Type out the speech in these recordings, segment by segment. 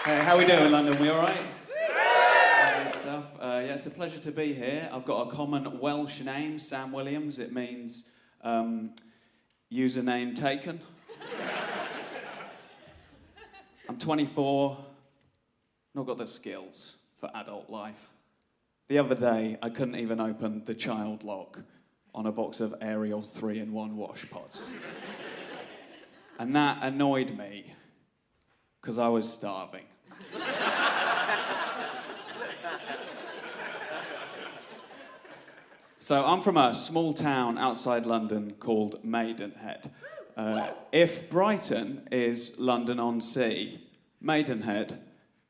Hey, how we doing, London? We all right? Good stuff. Yeah, it's a pleasure to be here. I've got a common Welsh name, Sam Williams. It means username taken. I'm 24, not got the skills for adult life. The other day, I couldn't even open the child lock on a box of Ariel 3-in-1 wash pods. And that annoyed me, because I was starving. So I'm from a small town outside London called Maidenhead. If Brighton is London-on-Sea, Maidenhead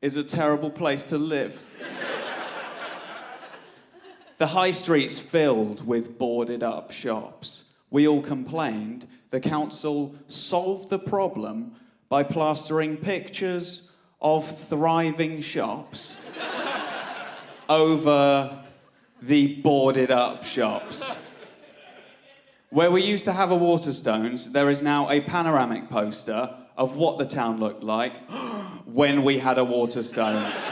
is a terrible place to live. The high street's filled with boarded-up shops. We all complained. The council solved the problem by plastering pictures of thriving shops over the boarded-up shops. Where we used to have a Waterstones, there is now a panoramic poster of what the town looked like when we had a Waterstones.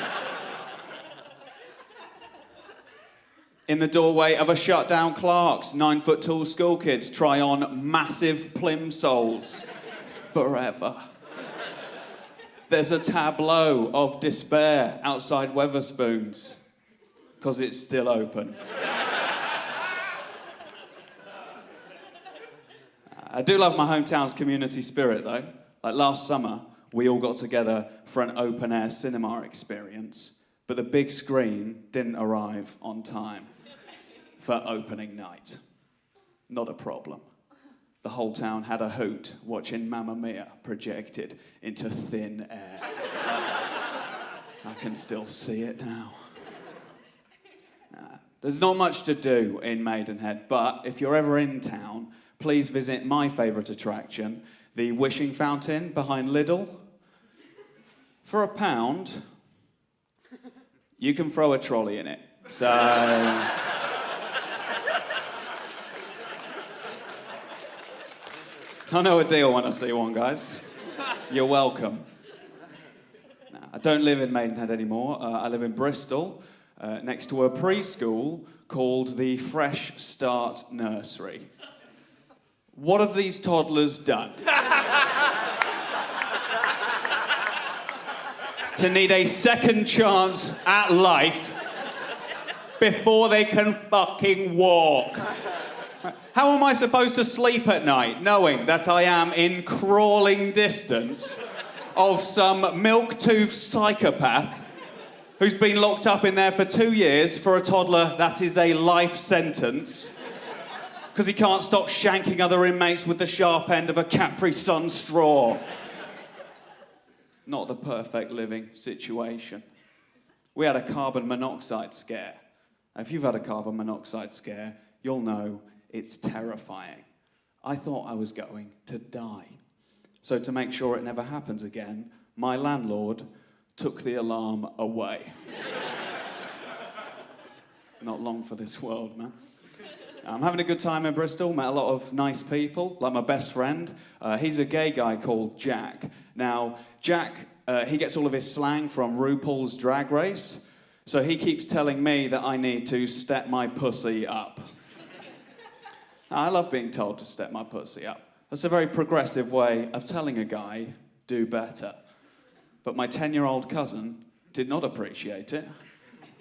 In the doorway of a shut-down Clark's, 9-foot-tall school kids try on massive plimsolls forever. There's a tableau of despair outside Wetherspoons, because it's still open. I do love my hometown's community spirit, though. Like last summer, we all got together for an open-air cinema experience, but the big screen didn't arrive on time for opening night. Not a problem. The whole town had a hoot watching Mamma Mia projected into thin air. I can still see it now. There's not much to do in Maidenhead, but if you're ever in town, please visit my favourite attraction, the Wishing Fountain behind Lidl. For £1, you can throw a trolley in it. So I know a deal when I see one, guys. You're welcome. I don't live in Maidenhead anymore. I live in Bristol, next to a preschool called the Fresh Start Nursery. What have these toddlers done to need a second chance at life before they can fucking walk? How am I supposed to sleep at night knowing that I am in crawling distance of some milk-toothed psychopath who's been locked up in there for 2 years for a toddler that is a life sentence because he can't stop shanking other inmates with the sharp end of a Capri Sun straw? Not the perfect living situation. We had a carbon monoxide scare. If you've had a carbon monoxide scare, you'll know it's terrifying. I thought I was going to die. So to make sure it never happens again, my landlord took the alarm away. Not long for this world, man. I'm having a good time in Bristol, met a lot of nice people, like my best friend. He's a gay guy called Jack. Now, Jack, he gets all of his slang from RuPaul's Drag Race, so he keeps telling me that I need to step my pussy up. I love being told to step my pussy up. That's a very progressive way of telling a guy, do better. But my 10-year-old cousin did not appreciate it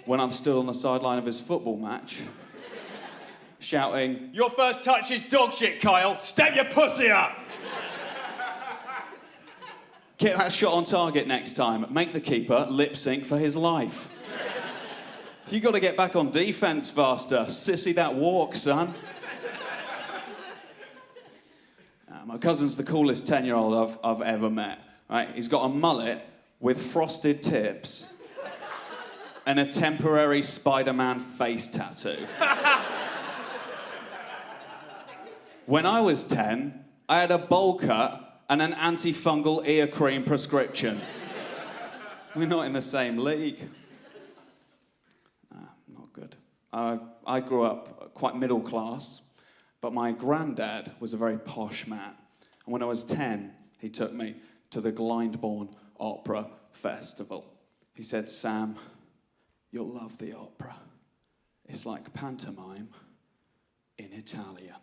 when I stood on the sideline of his football match, shouting, "Your first touch is dog shit, Kyle. Step your pussy up!" Get that shot on target next time. Make the keeper lip sync for his life. You got to get back on defense faster. Sissy that walk, son. My cousin's the coolest 10-year-old I've ever met. Right? He's got a mullet with frosted tips and a temporary Spider-Man face tattoo. When I was 10, I had a bowl cut and an antifungal ear cream prescription. We're not in the same league. Not good. I grew up quite middle class, but my granddad was a very posh man. And when I was 10, he took me to the Glyndebourne Opera Festival. He said, "Sam, you'll love the opera. It's like pantomime in Italian."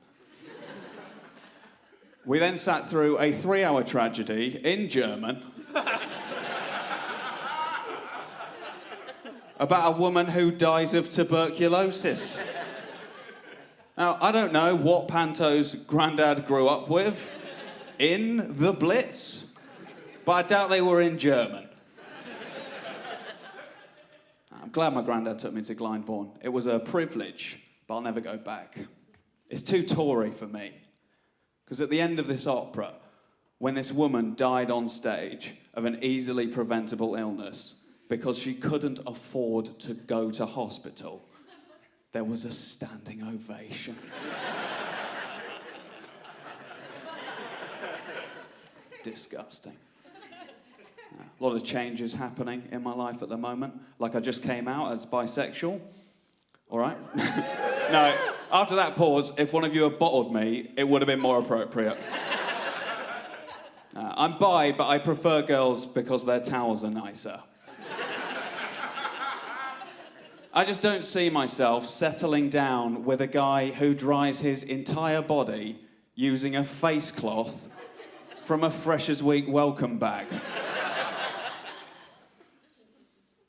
We then sat through a 3-hour tragedy in German about a woman who dies of tuberculosis. Now, I don't know what pantos Grandad grew up with in the Blitz, but I doubt they were in German. I'm glad my granddad took me to Glyndebourne. It was a privilege, but I'll never go back. It's too Tory for me. Because at the end of this opera, when this woman died on stage of an easily preventable illness because she couldn't afford to go to hospital, there was a standing ovation. Disgusting. A lot of changes happening in my life at the moment. Like I just came out as bisexual. All right? No, after that pause, if one of you had bottled me, it would have been more appropriate. I'm bi, but I prefer girls because their towels are nicer. I just don't see myself settling down with a guy who dries his entire body using a face cloth from a Freshers' Week welcome bag.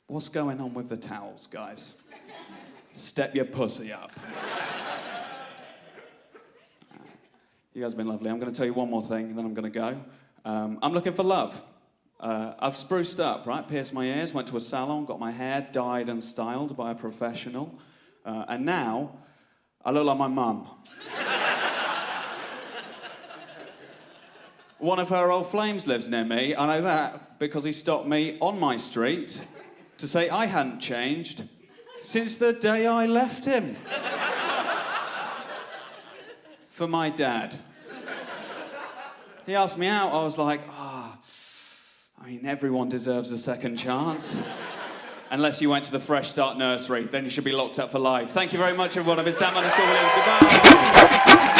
What's going on with the towels, guys? Step your pussy up. You guys have been lovely. I'm going to tell you one more thing, and then I'm going to go. I'm looking for love. I've spruced up, right? Pierced my ears, went to a salon, got my hair dyed and styled by a professional. And now, I look like my mum. One of her old flames lives near me. I know that because he stopped me on my street to say I hadn't changed since the day I left him. For my dad. He asked me out, I was like, I mean, everyone deserves a second chance. Unless you went to the Fresh Start nursery, then you should be locked up for life. Thank you very much, everyone. I've been Sam _Williams. Goodbye.